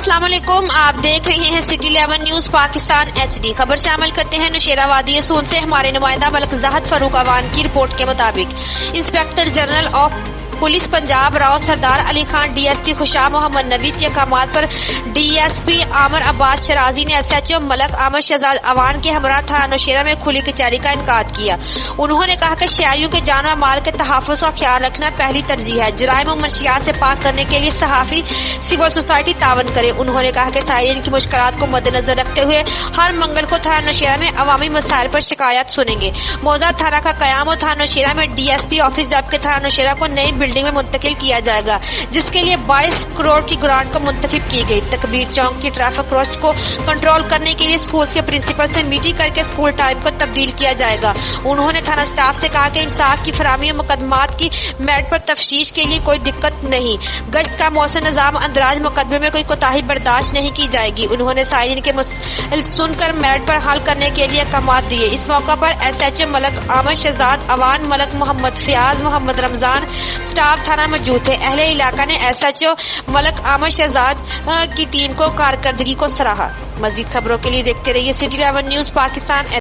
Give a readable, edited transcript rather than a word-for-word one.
अस्सलाम वालेकुम, आप देख रहे हैं सिटी 11 न्यूज पाकिस्तान HD। खबर से अमल करते हैं नौशेरा वादी सून से हमारे नुमाइंदा मलक ज़ाहद फरूक अवान की रिपोर्ट के मुताबिक inspector general of police Punjab Rao Sardar Ali Khan, DSP Khushab Mohammad Naveed के अहकामात पर DSP आमर अब्बास शराजी ने SHO मलक आमर शहजाद अवान के हमरा थाना नौशेरा में खुली कचहरी का इनकाद किया। उन्होंने कहा कि शहरियों के जान और माल के तहफ़्फ़ुज़ का ख्याल रखना पहली तरजीह है। जराइम और मंशियात से पाक करने के लिए सहाफ़ी सिविल सोसाइटी तावन करे। उन्होंने कहा कि साइरिन की मुश्किलात को मद्देनजर रखते हुए हर मंगल को थाना नौशेरा में अवामी मसाइल पर शिकायत सुनेंगे। मौजूदा थाना का कयाम और थाना नौशेरा में DSP ऑफिस जबकि थाना नौशेरा को नई बिल्डिंग में मुंतकिल किया जाएगा, जिसके लिए 22 करोड़ की ग्रांट को मुंतखब की गई। तकबीर चौक की ट्रैफिक रश को कंट्रोल करने के लिए स्कूल के प्रिंसिपल से मीटिंग करके स्कूल टाइम को तब्दील किया जाएगा। उन्होंने थाना स्टाफ से कहा कि इंसाफ की फराहमी और मुकदमात की मेरिट पर तफ्तीश के लिए कोई दिक्कत नहीं। गश्त का मौसम निजाम अंदराज मुकदमे में कोई कोताही बर्दाश्त नहीं की जाएगी। उन्होंने साइरिन के मसले सुनकर मेरिट पर हल करने के लिए अहकामात दिए। इस मौका पर SHO मलक आमर शहजाद अवान, मलक मोहम्मद फयाज, मोहम्मद रमजान स्टाफ थाना मौजूद थे। अहले इलाका ने SHO मलक आमर शहजाद की टीम को कारकर्दगी को सराहा। मजीद खबरों के लिए देखते रहिए सिटी 11 न्यूज पाकिस्तान।